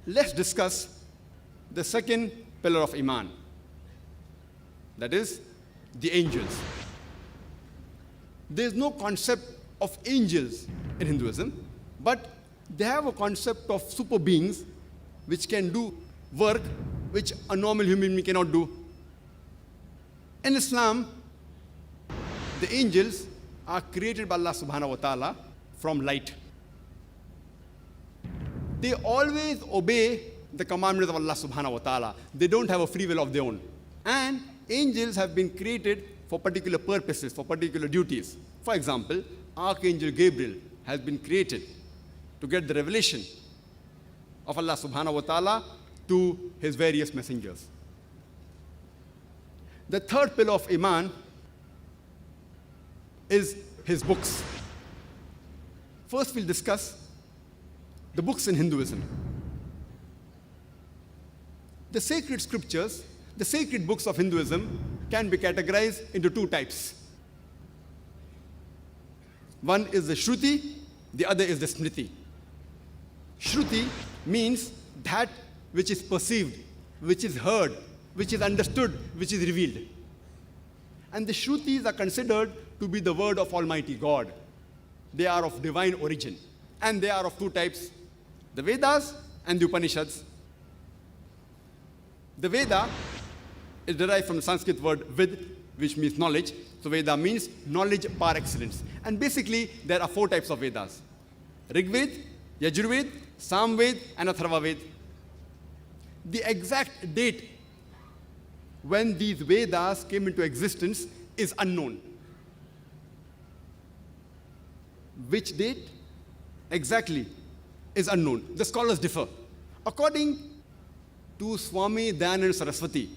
Let's discuss the second pillar of Iman, that is, the angels. There is no concept of angels in Hinduism, but they have a concept of super beings which can do work which a normal human being cannot do. In Islam, the angels are created by Allah subhanahu wa ta'ala from light. They always obey the commandments of Allah subhanahu wa ta'ala. They don't have a free will of their own. And angels have been created for particular purposes, for particular duties. For example, Archangel Gabriel has been created to get the revelation of Allah subhanahu wa ta'ala to his various messengers. The third pillar of Iman is his books. First, we'll discuss the books in Hinduism. The sacred scriptures, the sacred books of Hinduism, can be categorized into two types. One is the Shruti, the other is the Smriti. Shruti means that which is perceived, which is heard, which is understood, which is revealed. And the Shrutis are considered to be the word of Almighty God. They are of divine origin. And they are of two types, the Vedas and the Upanishads. The Veda is derived from the Sanskrit word vid, which means knowledge. So Veda means knowledge par excellence. And basically, there are four types of Vedas: Rigved, Yajurved, Samved, and Atharvaved. The exact date when these Vedas came into existence is unknown. Which date exactly is unknown. The scholars differ. According to Swami Dayananda Saraswati,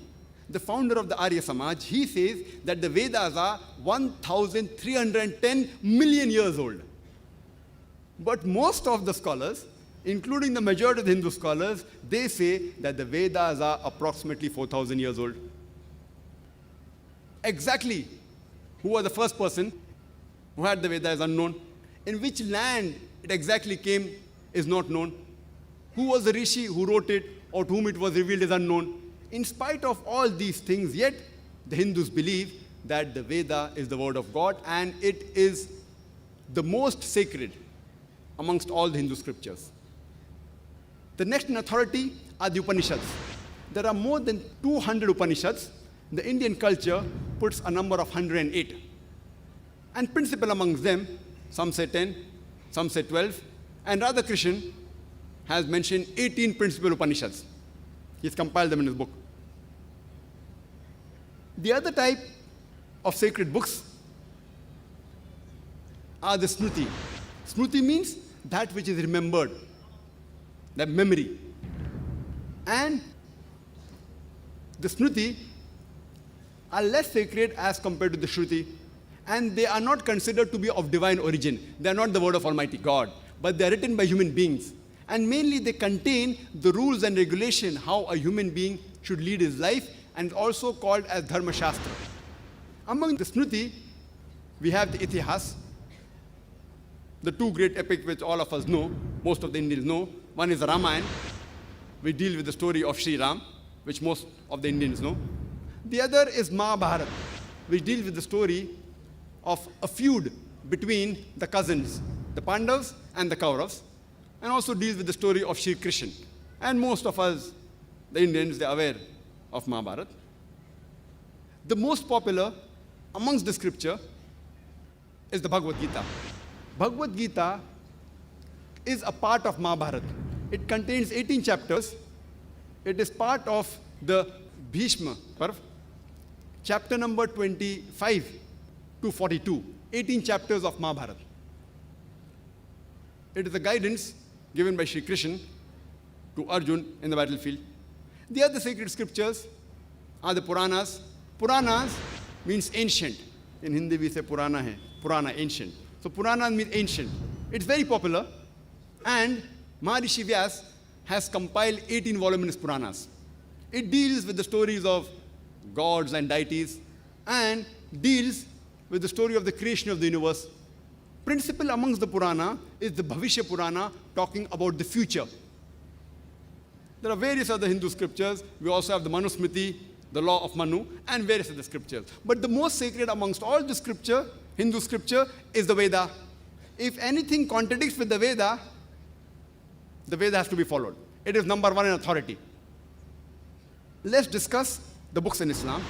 the founder of the Arya Samaj, he says that the Vedas are 1,310 million years old. But most of the scholars, including the majority of the Hindu scholars, they say that the Vedas are approximately 4,000 years old. Exactly who was the first person who had the Veda is unknown. In which land it exactly came is not known. Who was the rishi who wrote it or to whom it was revealed is unknown. In spite of all these things, yet the Hindus believe that the Veda is the word of God and it is the most sacred amongst all the Hindu scriptures. The next in authority are the Upanishads. There are more than 200 Upanishads. The Indian culture puts a number of 108. And principal amongst them, some say 10, some say 12, and Radhakrishnan has mentioned 18 principal Upanishads. He's compiled them in his book. The other type of sacred books are the Smriti. Smriti means that which is remembered, that memory. And the Smriti are less sacred as compared to the Shruti, and they are not considered to be of divine origin. They are not the word of Almighty God, but they are written by human beings. And mainly they contain the rules and regulation how a human being should lead his life, and also called as Dharma Shastra. Among the Smriti, we have the Itihas, the two great epics which all of us know, most of the Indians know. One is the Ramayana, which deals with the story of Sri Ram, which most of the Indians know. The other is Mahabharata, which deals with the story of a feud between the cousins, the Pandavas and the Kauravas, and also deals with the story of Shri Krishna. And most of us, the Indians, they are aware of Mahabharata. The most popular amongst the scripture is the Bhagavad Gita. Bhagavad Gita is a part of Mahabharata. It contains 18 chapters. It is part of the Bhishma Parv, chapter number 25 to 42, 18 chapters of Mahabharata. It is a guidance given by Shri Krishna to Arjun in the battlefield. The other sacred scriptures are the Puranas. Puranas means ancient. In Hindi we say Purana hai, Purana, ancient. So Puranas means ancient. It's very popular, and Maharishi Vyas has compiled 18 voluminous Puranas. It deals with the stories of gods and deities and deals with the story of the creation of the universe. Principal amongst the Purana is the Bhavishya Purana, talking about the future. There are various other Hindu scriptures. We also have the Manusmriti, the law of Manu, and various other scriptures. But the most sacred amongst all the scripture, Hindu scripture, is the Veda. If anything contradicts with the Veda has to be followed. It is number one in authority. Let's discuss the books in Islam.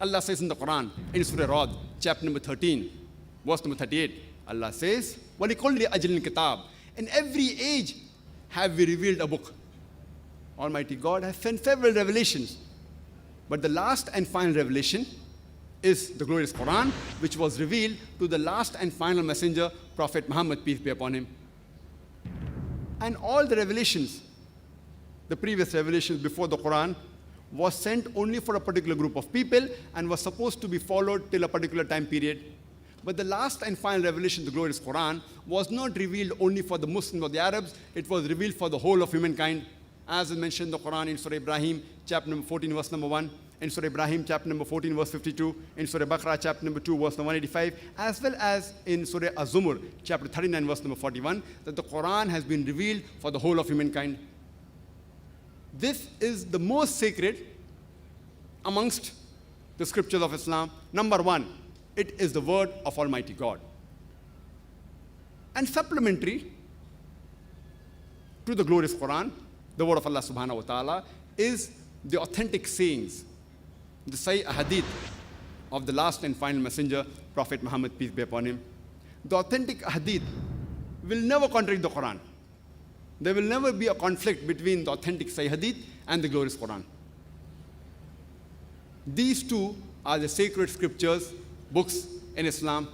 Allah says in the Quran, in Surah Rad, chapter number 13, verse number 38, Allah says, وَلِكُلِّ أَجْلٍ كِتَابٍ. In every age have we revealed a book. Almighty God has sent several revelations. But the last and final revelation is the glorious Quran, which was revealed to the last and final messenger, Prophet Muhammad, peace be upon him. And all the revelations, the previous revelations before the Quran, was sent only for a particular group of people and was supposed to be followed till a particular time period. But the last and final revelation, the glorious Quran, was not revealed only for the Muslims or the Arabs, it was revealed for the whole of humankind. As is mentioned in the Quran in Surah Ibrahim, chapter number 14, verse number 1, in Surah Ibrahim, chapter number 14, verse 52, in Surah Baqarah, chapter number 2, verse number 185, as well as in Surah Az-Zumur, chapter 39, verse number 41, that the Quran has been revealed for the whole of humankind. This is the most sacred amongst the scriptures of Islam. Number one, it is the word of Almighty God. And supplementary to the glorious Quran, the word of Allah subhanahu wa ta'ala, is the authentic sayings, the Sahih Hadith of the last and final messenger, Prophet Muhammad, peace be upon him. The authentic Hadith will never contradict the Quran. There will never be a conflict between the authentic Sahih Hadith and the glorious Quran. These two are the sacred scriptures, books in Islam.